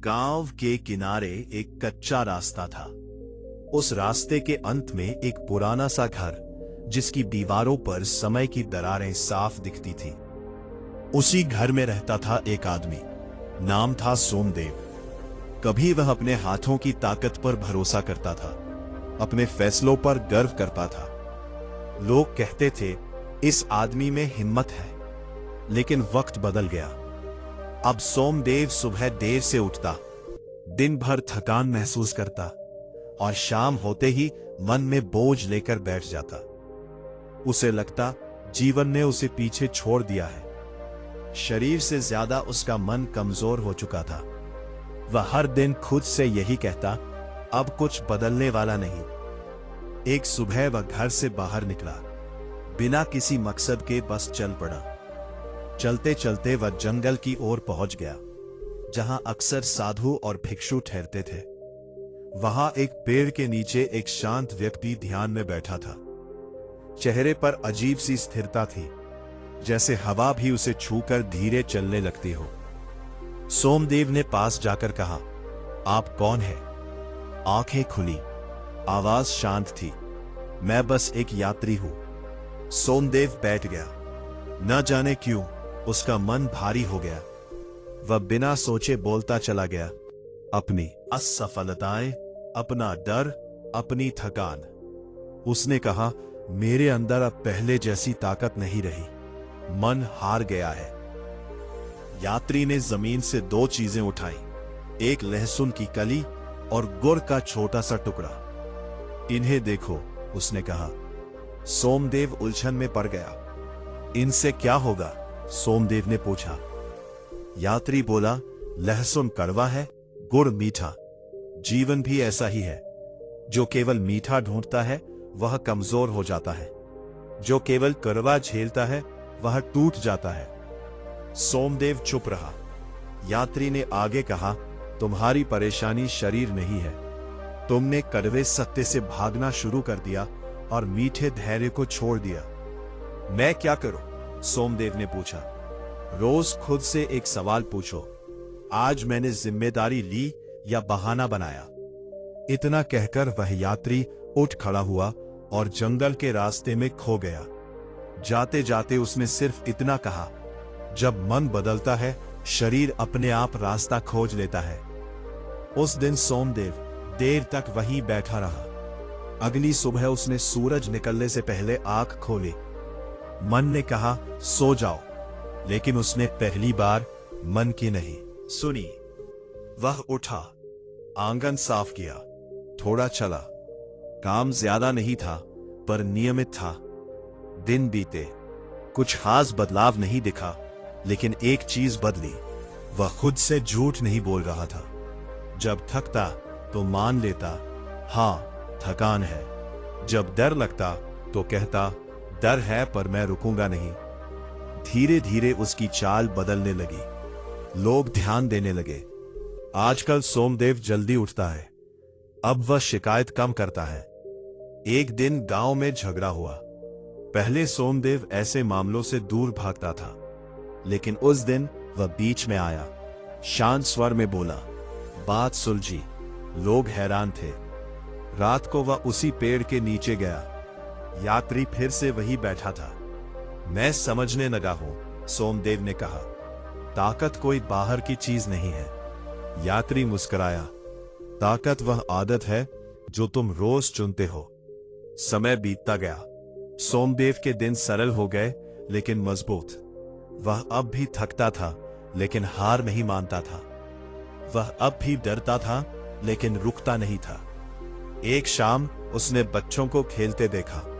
गांव के किनारे एक कच्चा रास्ता था। उस रास्ते के अंत में एक पुराना सा घर, जिसकी दीवारों पर समय की दरारें साफ दिखती थी। उसी घर में रहता था एक आदमी। नाम था सोमदेव। कभी वह अपने हाथों की ताकत पर भरोसा करता था, अपने फैसलों पर गर्व करता था। लोग कहते थे, इस आदमी में हिम्मत है। लेकिन वक्त बदल गया। अब सोमदेव सुबह देर से उठता, दिन भर थकान महसूस करता और शाम होते ही मन में बोझ लेकर बैठ जाता। उसे लगता जीवन ने उसे पीछे छोड़ दिया है। शरीर से ज्यादा उसका मन कमजोर हो चुका था। वह हर दिन खुद से यही कहता, अब कुछ बदलने वाला नहीं। एक सुबह वह घर से बाहर निकला, बिना किसी मकसद के बस चल पड़ा। चलते चलते वह जंगल की ओर पहुंच गया, जहां अक्सर साधु और भिक्षु ठहरते थे। वहां एक पेड़ के नीचे एक शांत व्यक्ति ध्यान में बैठा था। चेहरे पर अजीब सी स्थिरता थी, जैसे हवा भी उसे छूकर धीरे चलने लगती हो। सोमदेव ने पास जाकर कहा, आप कौन हैं? आंखें खुली, आवाज शांत थी, मैं बस एक यात्री हूं। सोमदेव बैठ गया। न जाने क्यों उसका मन भारी हो गया। वह बिना सोचे बोलता चला गया, अपनी असफलताएं, अपना डर, अपनी थकान। उसने कहा, मेरे अंदर अब पहले जैसी ताकत नहीं रही, मन हार गया है। यात्री ने जमीन से दो चीजें उठाई, एक लहसुन की कली और गुड़ का छोटा सा टुकड़ा। इन्हें देखो, उसने कहा। सोमदेव उलझन में पड़ गया। इनसे क्या होगा? सोमदेव ने पूछा। यात्री बोला, लहसुन कड़वा है, गुड़ मीठा। जीवन भी ऐसा ही है। जो केवल मीठा ढूंढता है वह कमजोर हो जाता है। जो केवल कड़वा झेलता है वह टूट जाता है। सोमदेव चुप रहा। यात्री ने आगे कहा, तुम्हारी परेशानी शरीर नहीं है। तुमने कड़वे सत्य से भागना शुरू कर दिया और मीठे धैर्य को छोड़ दिया। मैं क्या करूं? सोमदेव ने पूछा। रोज खुद से एक सवाल पूछो, आज मैंने जिम्मेदारी ली या बहाना बनाया? इतना कहकर वह यात्री उठ खड़ा हुआ और जंगल के रास्ते में खो गया। जाते जाते उसने सिर्फ इतना कहा, जब मन बदलता है शरीर अपने आप रास्ता खोज लेता है। उस दिन सोमदेव देर तक वहीं बैठा रहा। अगली सुबह उसने सूरज निकलने से पहले आंख खोली। मन ने कहा, सो जाओ, लेकिन उसने पहली बार मन की नहीं सुनी। वह उठा, आंगन साफ किया, थोड़ा चला। काम ज्यादा नहीं था, पर नियमित था। दिन बीते, कुछ खास बदलाव नहीं दिखा, लेकिन एक चीज बदली, वह खुद से झूठ नहीं बोल रहा था। जब थकता तो मान लेता, हाँ थकान है। जब डर लगता तो कहता, डर है पर मैं रुकूंगा नहीं। धीरे धीरे उसकी चाल बदलने लगी। लोग ध्यान देने लगे। आजकल सोमदेव जल्दी उठता है। अब वह शिकायत कम करता है। एक दिन गांव में झगड़ा हुआ। पहले सोमदेव ऐसे मामलों से दूर भागता था, लेकिन उस दिन वह बीच में आया। शांत स्वर में बोला, बात सुलझी। लोग हैरान थे। रात को वह उसी पेड़ के नीचे गया। यात्री फिर से वही बैठा था। मैं समझने लगा हूं, सोमदेव ने कहा, ताकत कोई बाहर की चीज नहीं है। यात्री मुस्कुराया, ताकत वह आदत है जो तुम रोज चुनते हो। समय बीतता गया। सोमदेव के दिन सरल हो गए, लेकिन मजबूत। वह अब भी थकता था, लेकिन हार नहीं मानता था। वह अब भी डरता था, लेकिन रुकता नहीं था। एक शाम उसने बच्चों को खेलते देखा।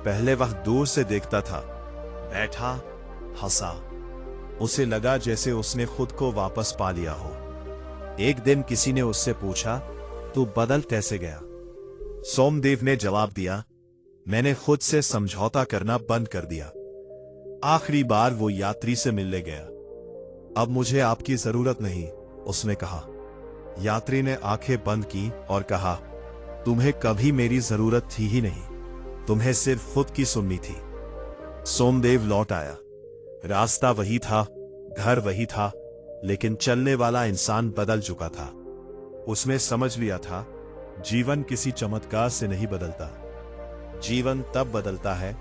पहले वह दूर से देखता था, बैठा, हंसा। उसे लगा जैसे उसने खुद को वापस पा लिया हो। एक दिन किसी ने उससे पूछा, तू बदल कैसे गया? सोमदेव ने जवाब दिया, मैंने खुद से समझौता करना बंद कर दिया। आखिरी बार वो यात्री से मिलने गया। अब मुझे आपकी जरूरत नहीं, उसने कहा। यात्री ने आंखें बंद की और कहा, तुम्हें कभी मेरी जरूरत थी ही नहीं, तुम्हें सिर्फ खुद की सुननी थी। सोमदेव लौट आया। रास्ता वही था, घर वही था, लेकिन चलने वाला इंसान बदल चुका था। उसने समझ लिया था, जीवन किसी चमत्कार से नहीं बदलता। जीवन तब बदलता है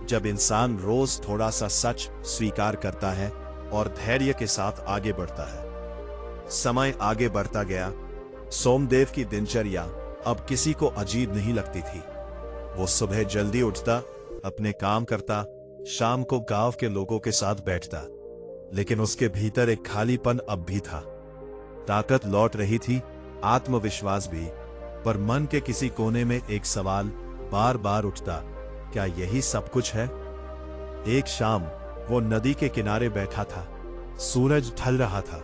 जब इंसान रोज थोड़ा सा सच स्वीकार करता है और धैर्य के साथ आगे बढ़ता है। समय आगे बढ़ता गया। सोमदेव की दिनचर्या अब किसी को अजीब नहीं लगती थी। वो सुबह जल्दी उठता, अपने काम करता, शाम को गांव के लोगों के साथ बैठता, लेकिन उसके भीतर एक खालीपन अब भी था। ताकत लौट रही थी, आत्मविश्वास भी, पर मन के किसी कोने में एक सवाल बार बार उठता, क्या यही सब कुछ है? एक शाम वो नदी के किनारे बैठा था। सूरज ढल रहा था,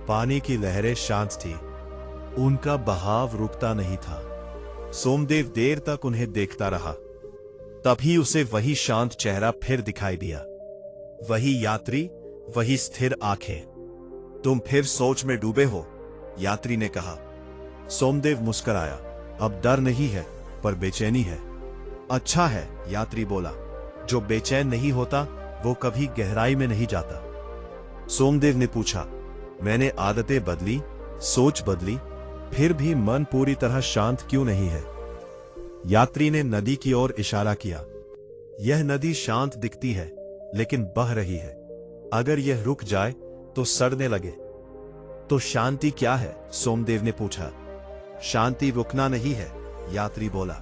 पानी की लहरें शांत थी, उनका बहाव रुकता नहीं था। सोमदेव देर तक उन्हें देखता रहा। तभी उसे वही शांत चेहरा फिर दिखाई दिया, वही यात्री, वही स्थिर आंखें। तुम फिर सोच में डूबे हो, यात्री ने कहा। सोमदेव मुस्कुराया। अब डर नहीं है, पर बेचैनी है। अच्छा है, यात्री बोला। जो बेचैन नहीं होता वो कभी गहराई में नहीं जाता। सोमदेव ने पूछा, मैंने आदतें बदली, सोच बदली, फिर भी मन पूरी तरह शांत क्यों नहीं है? यात्री ने नदी की ओर इशारा किया। यह नदी शांत दिखती है, लेकिन बह रही है। अगर यह रुक जाए तो सड़ने लगे। तो शांति क्या है? सोमदेव ने पूछा। शांति रुकना नहीं है, यात्री बोला।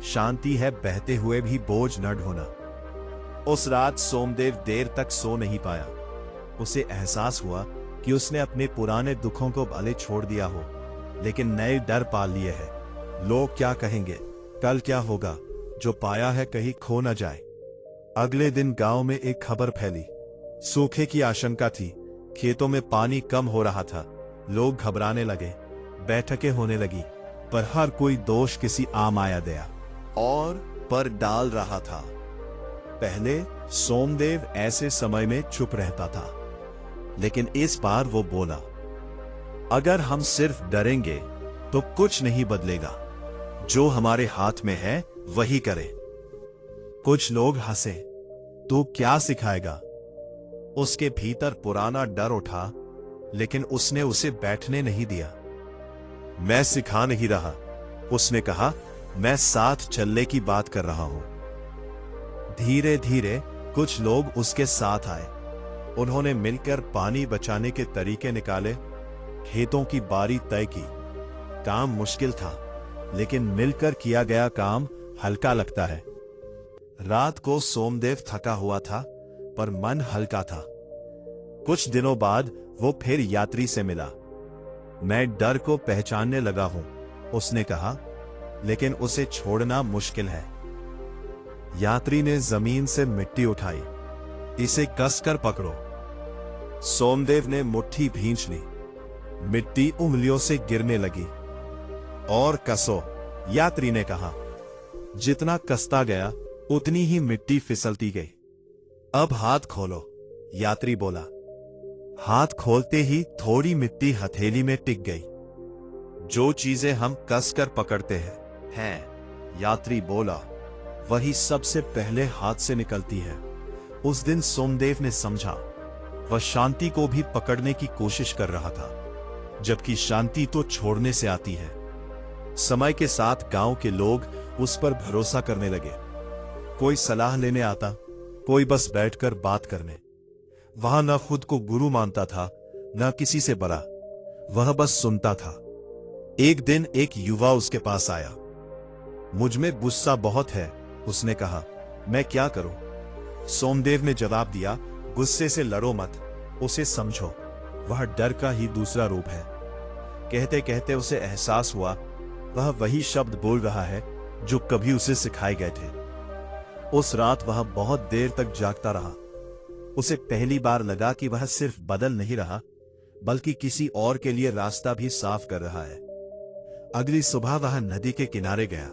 शांति है बहते हुए भी बोझ न ढोना। उस रात सोमदेव देर तक सो नहीं पाया। उसे एहसास हुआ कि उसने अपने पुराने दुखों को भले छोड़ दिया हो, लेकिन नए डर पाल लिए हैं। लोग क्या कहेंगे, कल क्या होगा, जो पाया है कहीं खो न जाए। अगले दिन गांव में एक खबर फैली। सूखे की आशंका थी, खेतों में पानी कम हो रहा था। लोग घबराने लगे, बैठकें होने लगी, पर हर कोई दोष किसी आम आया दया और पर डाल रहा था। पहले सोमदेव ऐसे समय में चुप रहता था, लेकिन इस बार वो बोला, अगर हम सिर्फ डरेंगे तो कुछ नहीं बदलेगा। जो हमारे हाथ में है वही करें। कुछ लोग हंसे, तू क्या सिखाएगा? उसके भीतर पुराना डर उठा, लेकिन उसने उसे बैठने नहीं दिया। मैं सिखा नहीं रहा, उसने कहा, मैं साथ चलने की बात कर रहा हूं। धीरे धीरे कुछ लोग उसके साथ आए। उन्होंने मिलकर पानी बचाने के तरीके निकाले, खेतों की बारी तय की। काम मुश्किल था, लेकिन मिलकर किया गया काम हल्का लगता है। रात को सोमदेव थका हुआ था, पर मन हल्का था। कुछ दिनों बाद वो फिर यात्री से मिला। मैं डर को पहचानने लगा हूं, उसने कहा, लेकिन उसे छोड़ना मुश्किल है। यात्री ने जमीन से मिट्टी उठाई। इसे कसकर पकड़ो। सोमदेव ने मुट्ठी भींच ली। मिट्टी उंगलियों से गिरने लगी। और कसो, यात्री ने कहा। जितना कसता गया उतनी ही मिट्टी फिसलती गई। अब हाथ खोलो, यात्री बोला। हाथ खोलते ही थोड़ी मिट्टी हथेली में टिक गई। जो चीजें हम कसकर पकड़ते हैं, यात्री बोला, वही सबसे पहले हाथ से निकलती है। उस दिन सोमदेव ने समझा, वह शांति को भी पकड़ने की कोशिश कर रहा था, जबकि शांति तो छोड़ने से आती है। समय के साथ गांव के लोग उस पर भरोसा करने लगे। कोई सलाह लेने आता, कोई बस बैठकर बात करने। वहां न खुद को गुरु मानता था, न किसी से बड़ा। वह बस सुनता था। एक दिन एक युवा उसके पास आया। मुझ में गुस्सा बहुत है, उसने कहा, मैं क्या करूं? सोमदेव ने जवाब दिया, गुस्से से लड़ो मत, उसे समझो, वह डर का ही दूसरा रूप है। कहते कहते उसे एहसास हुआ, वह वही शब्द बोल रहा है जो कभी उसे सिखाए गए थे। उस रात वह बहुत देर तक जागता रहा। उसे पहली बार लगा कि वह सिर्फ बदल नहीं रहा, बल्कि किसी और के लिए रास्ता भी साफ कर रहा है। अगली सुबह वह नदी के किनारे गया।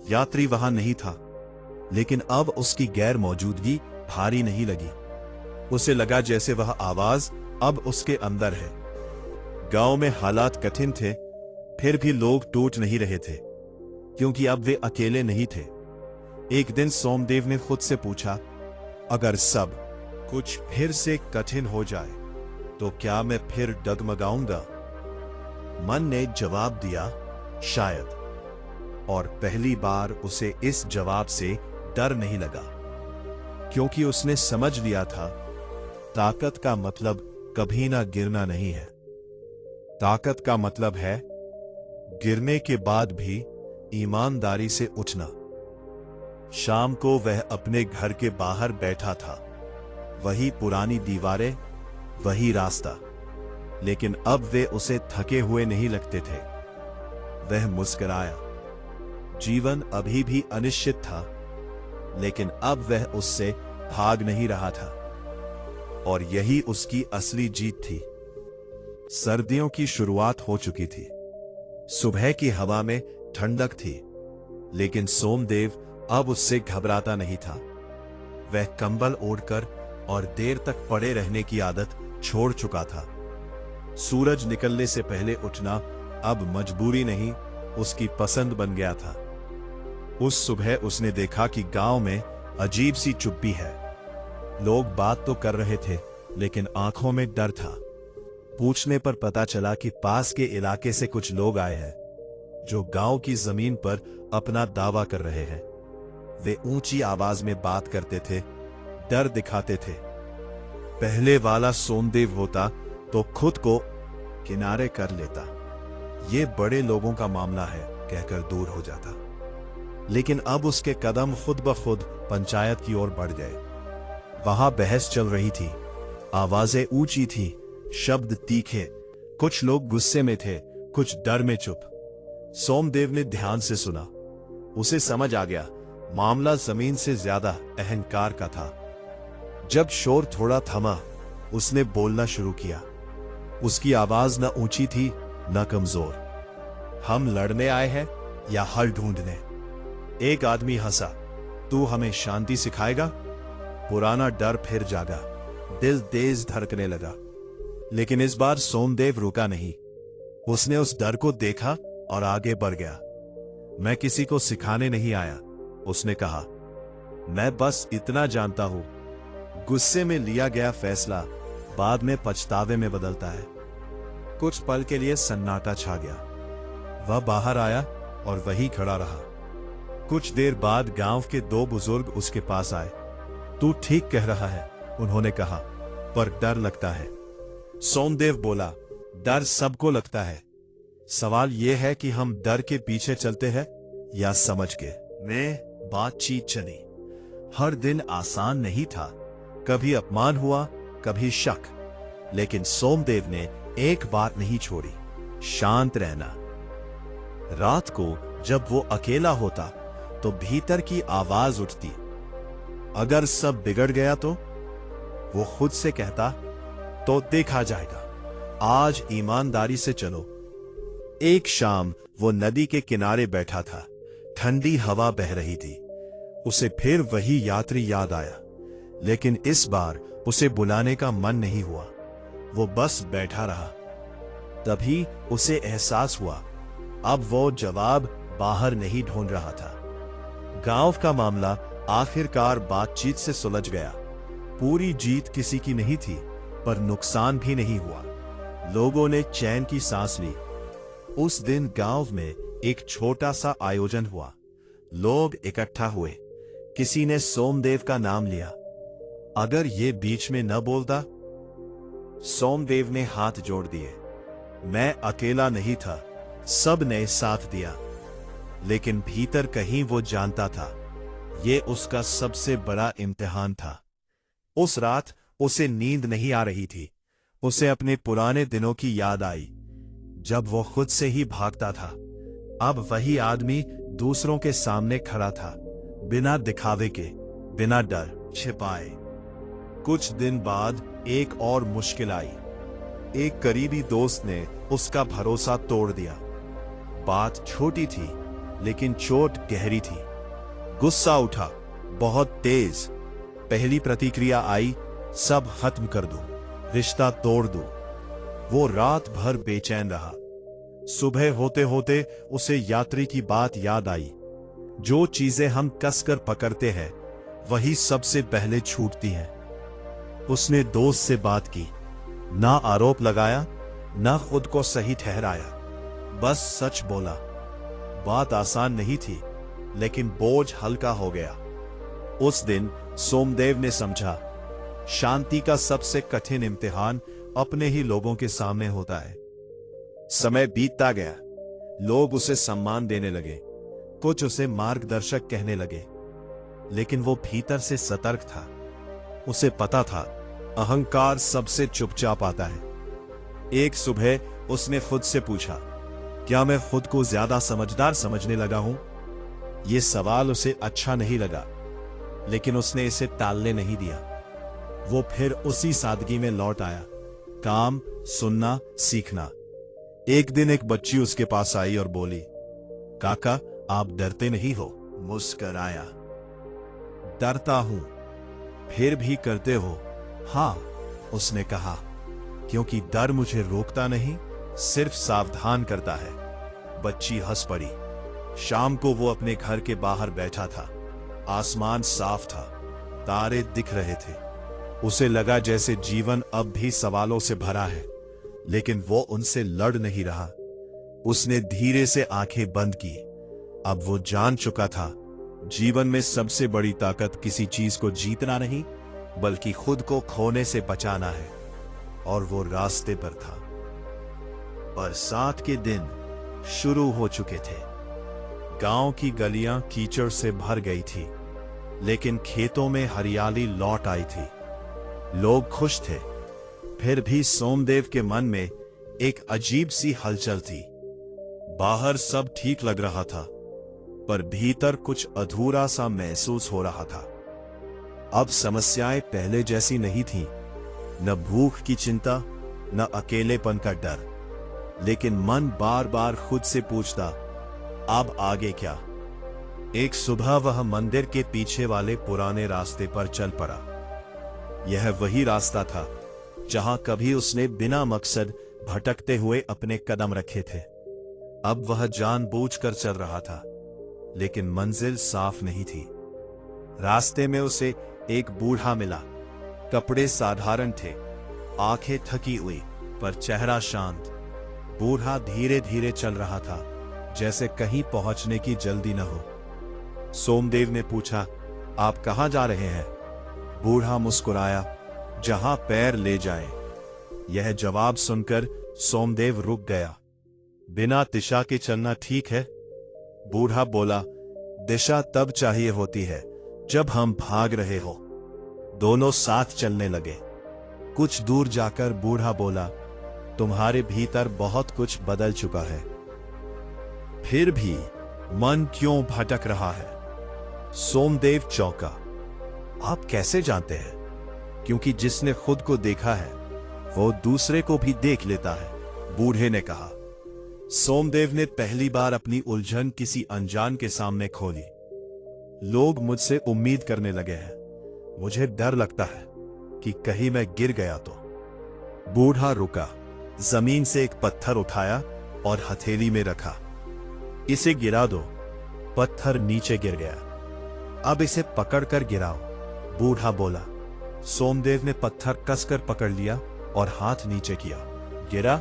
यात्री वहां नहीं था, लेकिन अब उसकी गैर मौजूदगी भारी नहीं लगी। उसे लगा जैसे वह आवाज अब उसके अंदर है। गांव में हालात कठिन थे, फिर भी लोग टूट नहीं रहे थे, क्योंकि अब वे अकेले नहीं थे। एक दिन सोमदेव ने खुद से पूछा, अगर सब कुछ फिर से कठिन हो जाए तो क्या मैं फिर डगमगाऊंगा? मन ने जवाब दिया, शायद। और पहली बार उसे इस जवाब से डर नहीं लगा, क्योंकि उसने समझ लिया था ताकत का मतलब कभी ना गिरना नहीं है। ताकत का मतलब है गिरने के बाद भी ईमानदारी से उठना। शाम को वह अपने घर के बाहर बैठा था। वही पुरानी दीवारें, वही रास्ता, लेकिन अब वे उसे थके हुए नहीं लगते थे। वह मुस्कुराया। जीवन अभी भी अनिश्चित था, लेकिन अब वह उससे भाग नहीं रहा था। और यही उसकी असली जीत थी। सर्दियों की शुरुआत हो चुकी थी। सुबह की हवा में ठंडक थी, लेकिन सोमदेव अब उससे घबराता नहीं था। वह कंबल ओढ़कर और देर तक पड़े रहने की आदत छोड़ चुका था। सूरज निकलने से पहले उठना अब मजबूरी नहीं, उसकी पसंद बन गया था। उस सुबह उसने देखा कि गांव में अजीब सी चुप्पी है। लोग बात तो कर रहे थे, लेकिन आंखों में डर था। पूछने पर पता चला कि पास के इलाके से कुछ लोग आए हैं, जो गांव की जमीन पर अपना दावा कर रहे हैं। वे ऊंची आवाज में बात करते थे, डर दिखाते थे। पहले वाला सोमदेव होता तो खुद को किनारे कर लेता, ये बड़े लोगों का मामला है कहकर दूर हो जाता। लेकिन अब उसके कदम खुद ब खुद पंचायत की ओर बढ़ गए। वहां बहस चल रही थी, आवाजें ऊंची थी, शब्द तीखे। कुछ लोग गुस्से में थे, कुछ डर में चुप। सोमदेव ने ध्यान से सुना। उसे समझ आ गया मामला जमीन से ज्यादा अहंकार का था। जब शोर थोड़ा थमा, उसने बोलना शुरू किया। उसकी आवाज न ऊंची थी न कमजोर। हम लड़ने आए हैं या हल ढूंढने? एक आदमी हंसा। तू हमें शांति सिखाएगा? पुराना डर फिर जागा, दिल तेज धड़कने लगा। लेकिन इस बार सोमदेव रुका नहीं। उसने उस डर को देखा और आगे बढ़ गया। मैं किसी को सिखाने नहीं आया, उसने कहा। मैं बस इतना जानता हूं, गुस्से में लिया गया फैसला बाद में पछतावे में बदलता है। कुछ पल के लिए सन्नाटा छा गया। वह बाहर आया और वहीं खड़ा रहा। कुछ देर बाद गांव के दो बुजुर्ग उसके पास आए। तू ठीक कह रहा है, उन्होंने कहा, पर डर लगता है। सोमदेव बोला, डर सबको लगता है। सवाल यह है कि हम डर के पीछे चलते हैं या समझ के। में बातचीत चली। हर दिन आसान नहीं था। कभी अपमान हुआ, कभी शक, लेकिन सोमदेव ने एक बात नहीं छोड़ी, शांत रहना। रात को जब वो अकेला होता तो भीतर की आवाज उठती। अगर सब बिगड़ गया तो? वो खुद से कहता, तो देखा जाएगा, आज ईमानदारी से चलो। एक शाम वो नदी के किनारे बैठा था। ठंडी हवा बह रही थी। उसे फिर वही यात्री याद आया, लेकिन इस बार उसे बुलाने का मन नहीं हुआ। वो बस बैठा रहा। तभी उसे एहसास हुआ, अब वो जवाब बाहर नहीं ढूंढ रहा था। गांव का मामला आखिरकार बातचीत से सुलझ गया। पूरी जीत किसी की नहीं थी, पर नुकसान भी नहीं हुआ। लोगों ने चैन की सांस ली। उस दिन गांव में एक छोटा सा आयोजन हुआ। लोग इकट्ठा हुए। किसी ने सोमदेव का नाम लिया। अगर ये बीच में न बोलता? सोमदेव ने हाथ जोड़ दिए। मैं अकेला नहीं था, सब ने साथ दिया। लेकिन भीतर कहीं वो जानता था, ये उसका सबसे बड़ा इम्तिहान था। उस रात उसे नींद नहीं आ रही थी। उसे अपने पुराने दिनों की याद आई, जब वो खुद से ही भागता था। अब वही आदमी दूसरों के सामने खड़ा था, बिना दिखावे के, बिना डर छिपाए। कुछ दिन बाद एक और मुश्किल आई। एक करीबी दोस्त ने उसका भरोसा तोड़ दिया। बात छोटी थी, लेकिन चोट गहरी थी। गुस्सा उठा, बहुत तेज। पहली प्रतिक्रिया आई, सब खत्म कर दूं, रिश्ता तोड़ दूं। वो रात भर बेचैन रहा। सुबह होते होते उसे यात्री की बात याद आई। जो चीजें हम कसकर पकड़ते हैं, वही सबसे पहले छूटती हैं। उसने दोस्त से बात की। ना आरोप लगाया, ना खुद को सही ठहराया, बस सच बोला। बात आसान नहीं थी, लेकिन बोझ हल्का हो गया। उस दिन सोमदेव ने समझा, शांति का सबसे कठिन इम्तिहान अपने ही लोगों के सामने होता है। समय बीतता गया, लोग उसे सम्मान देने लगे, कुछ उसे मार्गदर्शक कहने लगे, लेकिन वो भीतर से सतर्क था। उसे पता था, अहंकार सबसे चुपचाप आता है। एक सुबह उसने खुद से पूछा, क्या मैं खुद को ज्यादा समझदार समझने लगा हूं? यह सवाल उसे अच्छा नहीं लगा, लेकिन उसने इसे टालने नहीं दिया। वो फिर उसी सादगी में लौट आया, काम, सुनना, सीखना। एक दिन एक बच्ची उसके पास आई और बोली, काका, आप डरते नहीं हो? मुस्कराया, डरता हूं। फिर भी करते हो? हाँ, उसने कहा, क्योंकि डर मुझे रोकता नहीं, सिर्फ सावधान करता है। बच्ची हंस पड़ी। शाम को वो अपने घर के बाहर बैठा था। आसमान साफ था, तारे दिख रहे थे। उसे लगा जैसे जीवन अब भी सवालों से भरा है, लेकिन वो उनसे लड़ नहीं रहा। उसने धीरे से आंखें बंद की। अब वो जान चुका था, जीवन में सबसे बड़ी ताकत किसी चीज को जीतना नहीं, बल्कि खुद को खोने से बचाना है। और वो रास्ते पर था। बरसात के दिन शुरू हो चुके थे। गांव की गलियां कीचड़ से भर गई थी, लेकिन खेतों में हरियाली लौट आई थी। लोग खुश थे। फिर भी सोमदेव के मन में एक अजीब सी हलचल थी। बाहर सब ठीक लग रहा था, पर भीतर कुछ अधूरा सा महसूस हो रहा था। अब समस्याएं पहले जैसी नहीं थीं, न भूख की चिंता, न अकेलेपन का डर, लेकिन मन बार बार खुद से पूछता, अब आगे क्या? एक सुबह वह मंदिर के पीछे वाले पुराने रास्ते पर चल पड़ा। यह वही रास्ता था जहां कभी उसने बिना मकसद भटकते हुए अपने कदम रखे थे। अब वह जानबूझकर चल रहा था, लेकिन मंजिल साफ नहीं थी। रास्ते में उसे एक बूढ़ा मिला। कपड़े साधारण थे, आंखें थकी हुई, पर चेहरा शांत। बूढ़ा धीरे धीरे चल रहा था, जैसे कहीं पहुंचने की जल्दी न हो। सोमदेव ने पूछा, आप कहां जा रहे हैं? बूढ़ा मुस्कुराया, जहां पैर ले जाए। यह जवाब सुनकर सोमदेव रुक गया। बिना दिशा के चलना ठीक है? बूढ़ा बोला, दिशा तब चाहिए होती है जब हम भाग रहे हो। दोनों साथ चलने लगे। कुछ दूर जाकर बूढ़ा बोला, तुम्हारे भीतर बहुत कुछ बदल चुका है, फिर भी मन क्यों भटक रहा है? सोमदेव चौंका। आप कैसे जानते हैं? क्योंकि जिसने खुद को देखा है, वो दूसरे को भी देख लेता है, बूढ़े ने कहा। सोमदेव ने पहली बार अपनी उलझन किसी अनजान के सामने खोली। लोग मुझसे उम्मीद करने लगे हैं। मुझे डर लगता है कि कहीं मैं गिर गया तो। बूढ़ा रुका, जमीन से एक पत्थर उठाया और हथेली में रखा। इसे गिरा दो। पत्थर नीचे गिर गया। अब इसे पकड़कर गिराओ, बूढ़ा बोला। सोमदेव ने पत्थर कसकर पकड़ लिया और हाथ नीचे किया। गिरा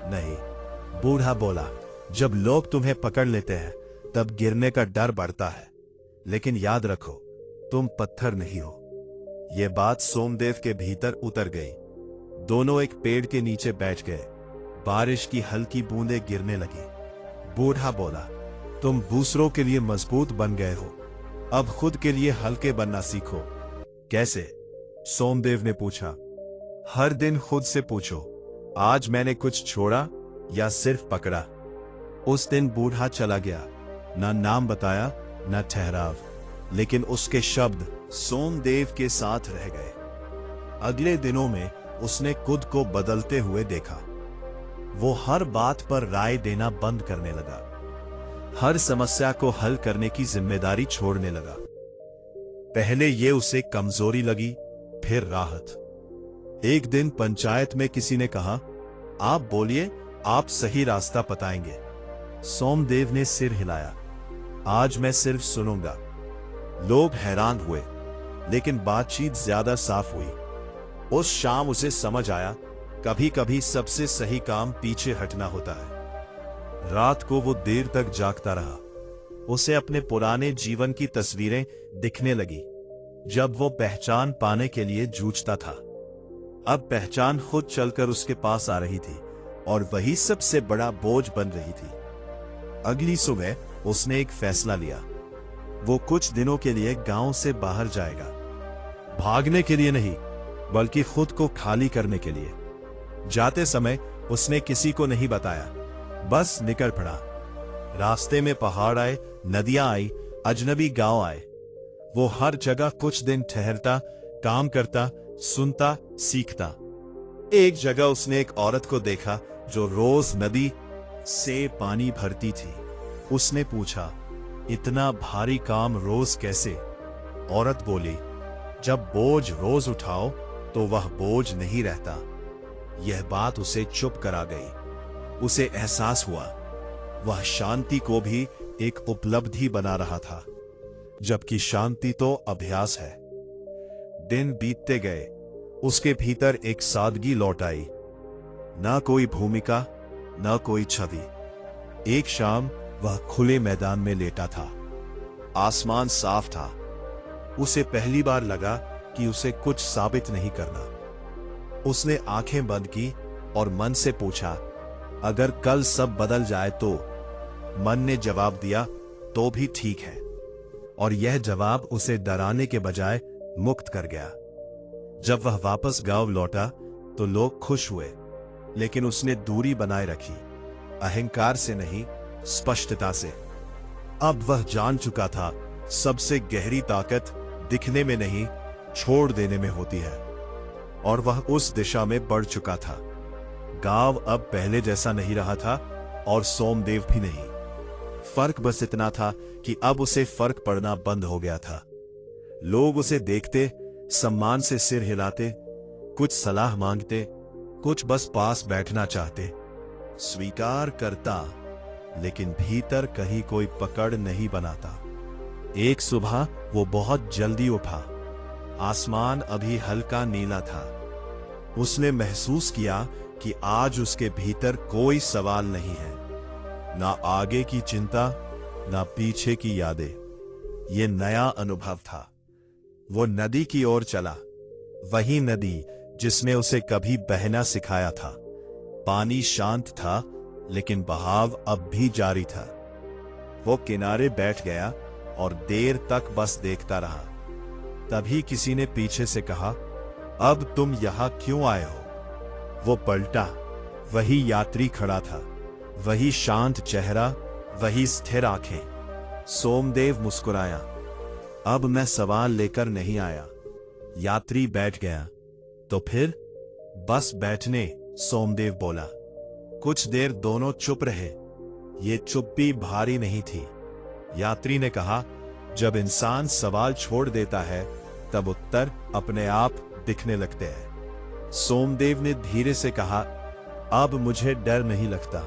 नहीं। बूढ़ा बोला, जब लोग तुम्हें पकड़ लेते हैं तब गिरने का डर बढ़ता है, लेकिन याद रखो, तुम पत्थर नहीं हो। यह बात सोमदेव के भीतर उतर गई। दोनों एक पेड़ के नीचे बैठ गए। बारिश की हल्की बूंदें गिरने लगी। बूढ़ा बोला, तुम दूसरों के लिए मजबूत बन गए हो, अब खुद के लिए हल्के बनना सीखो। कैसे? सोमदेव ने पूछा। हर दिन खुद से पूछो, आज मैंने कुछ छोड़ा या सिर्फ पकड़ा? उस दिन बूढ़ा चला गया। ना नाम बताया, ना ठहराव, लेकिन उसके शब्द सोमदेव के साथ रह गए। अगले दिनों में उसने खुद को बदलते हुए देखा। वो हर बात पर राय देना बंद करने लगा। हर समस्या को हल करने की जिम्मेदारी छोड़ने लगा। पहले ये उसे कमजोरी लगी, फिर राहत। एक दिन पंचायत में किसी ने कहा, आप बोलिए, आप सही रास्ता बताएंगे। सोमदेव ने सिर हिलाया। आज मैं सिर्फ सुनूंगा। लोग हैरान हुए, लेकिन बातचीत ज्यादा साफ हुई। उस शाम उसे समझ आया, कभी कभी सबसे सही काम पीछे हटना होता है। रात को वो देर तक जागता रहा। उसे अपने पुराने जीवन की तस्वीरें दिखने लगी, जब वो पहचान पाने के लिए जूझता था। अब पहचान खुद चलकर उसके पास आ रही थी और वही सबसे बड़ा बोझ बन रही थी। अगली सुबह उसने एक फैसला लिया। वो कुछ दिनों के लिए गांव से बाहर जाएगा। भागने के लिए नहीं, बल्कि खुद को खाली करने के लिए। जाते समय उसने किसी को नहीं बताया, बस निकल पड़ा। रास्ते में पहाड़ आए, नदियां आई, अजनबी गांव आए। वो हर जगह कुछ दिन ठहरता, काम करता, सुनता, सीखता। एक जगह उसने एक औरत को देखा जो रोज नदी से पानी भरती थी। उसने पूछा, इतना भारी काम रोज कैसे? औरत बोली, जब बोझ रोज उठाओ तो वह बोझ नहीं रहता। यह बात उसे चुप करा गई। उसे एहसास हुआ वह शांति को भी एक उपलब्धि बना रहा था, जबकि शांति तो अभ्यास है। दिन बीतते गए, उसके भीतर एक सादगी लौट आई। ना कोई भूमिका, ना कोई छवि। एक शाम वह खुले मैदान में लेटा था। आसमान साफ था। उसे पहली बार लगा कि उसे कुछ साबित नहीं करना। उसने आंखें बंद की और मन से पूछा, अगर कल सब बदल जाए तो? मन ने जवाब दिया, तो भी ठीक है। और यह जवाब उसे डराने के बजाय मुक्त कर गया। जब वह वापस गांव लौटा तो लोग खुश हुए, लेकिन उसने दूरी बनाए रखी। अहंकार से नहीं, स्पष्टता से। अब वह जान चुका था, सबसे गहरी ताकत दिखने में नहीं, छोड़ देने में होती है। और वह उस दिशा में बढ़ चुका था। गांव अब पहले जैसा नहीं रहा था और सोमदेव भी नहीं। फर्क बस इतना था कि अब उसे फर्क पड़ना बंद हो गया था। लोग उसे देखते, सम्मान से सिर हिलाते, कुछ सलाह मांगते, कुछ बस पास बैठना चाहते। स्वीकार करता, लेकिन भीतर कहीं कोई पकड़ नहीं बनाता। एक सुबह वो बहुत जल्दी उठा। आसमान अभी हल्का नीला था। उसने महसूस किया कि आज उसके भीतर कोई सवाल नहीं है, ना आगे की चिंता, ना पीछे की यादें। ये नया अनुभव था। वो नदी की ओर चला, वही नदी जिसने उसे कभी बहना सिखाया था। पानी शांत था, लेकिन बहाव अब भी जारी था। वो किनारे बैठ गया और देर तक बस देखता रहा। तभी किसी ने पीछे से कहा, अब तुम यहां क्यों आए हो? वो पलटा। वही यात्री खड़ा था, वही शांत चेहरा, वही स्थिर आंखें। सोमदेव मुस्कुराया, अब मैं सवाल लेकर नहीं आया। यात्री बैठ गया। तो फिर? बस बैठने, सोमदेव बोला। कुछ देर दोनों चुप रहे। ये चुप्पी भारी नहीं थी। यात्री ने कहा, जब इंसान सवाल छोड़ देता है तब उत्तर अपने आप दिखने लगते हैं। सोमदेव ने धीरे से कहा, अब मुझे डर नहीं लगता।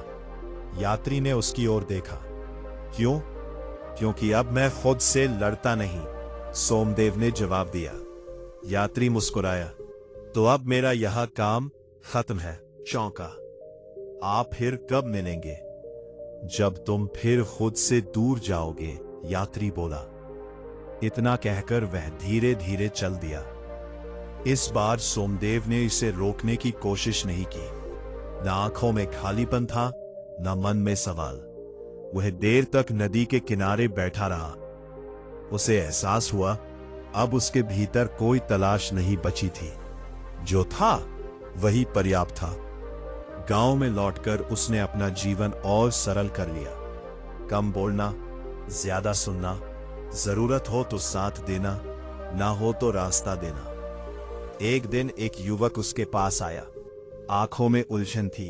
यात्री ने उसकी ओर देखा। क्यों? क्योंकि अब मैं खुद से लड़ता नहीं, सोमदेव ने जवाब दिया। यात्री मुस्कुराया। तो अब मेरा यह काम खत्म है। चौंका। आप फिर कब मिलेंगे? जब तुम फिर खुद से दूर जाओगे, यात्री बोला। इतना कहकर वह धीरे धीरे चल दिया। इस बार सोमदेव ने इसे रोकने की कोशिश नहीं की। न आंखों में खालीपन था, न मन में सवाल। वह देर तक नदी के किनारे बैठा रहा। उसे एहसास हुआ, अब उसके भीतर कोई तलाश नहीं बची थी। जो था वही पर्याप्त था। गांव में लौटकर उसने अपना जीवन और सरल कर लिया। कम बोलना, ज्यादा सुनना, जरूरत हो तो साथ देना, ना हो तो रास्ता देना। एक दिन एक युवक उसके पास आया। आंखों में उलझन थी।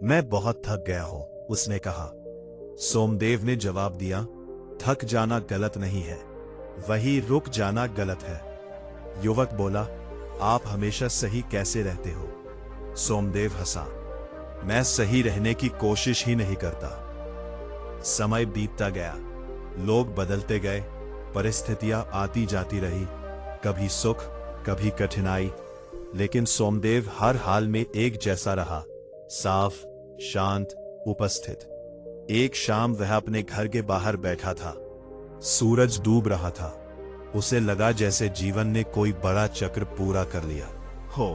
मैं बहुत थक गया हूं, उसने कहा। सोमदेव ने जवाब दिया, थक जाना गलत नहीं है, वही रुक जाना गलत है। युवक बोला, आप हमेशा सही कैसे रहते हो? सोमदेव हंसा, मैं सही रहने की कोशिश ही नहीं करता। समय बीतता गया, लोग बदलते गए, परिस्थितियां आती जाती रही, कभी सुख, कभी कठिनाई। लेकिन सोमदेव हर हाल में एक जैसा रहा, साफ, शांत, उपस्थित। एक शाम वह अपने घर के बाहर बैठा था। सूरज डूब रहा था। उसे लगा जैसे जीवन ने कोई बड़ा चक्र पूरा कर लिया हो।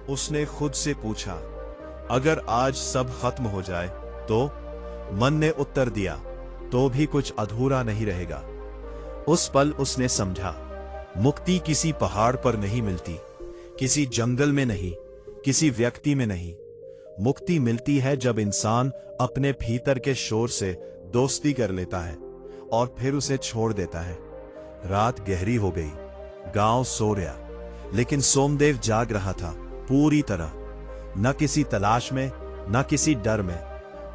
उसने खुद से पूछा, अगर आज सब खत्म हो जाए तो? मन ने उत्तर दिया, तो भी कुछ अधूरा नहीं रहेगा। उस पल उसने समझा, मुक्ति किसी पहाड़ पर नहीं मिलती, किसी जंगल में नहीं, किसी व्यक्ति में नहीं। मुक्ति मिलती है जब इंसान अपने भीतर के शोर से दोस्ती कर लेता है और फिर उसे छोड़ देता है। रात गहरी हो गई, गांव सो रहा, लेकिन सोमदेव जाग रहा था पूरी तरह, न किसी तलाश में, न किसी डर में,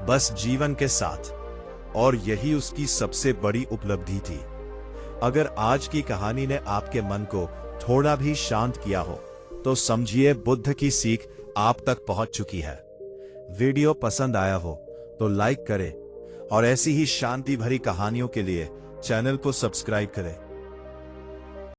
बस जीवन के साथ। और यही उसकी सबसे बड़ी उपलब्धि थी। अगर आज की कहानी ने आपके मन को थोड़ा भी शांत किया हो, तो समझिए बुद्ध की सीख आप तक पहुंच चुकी है। वीडियो पसंद आया हो तो लाइक करें और ऐसी ही शांति भरी कहानियों के लिए चैनल को सब्सक्राइब करें।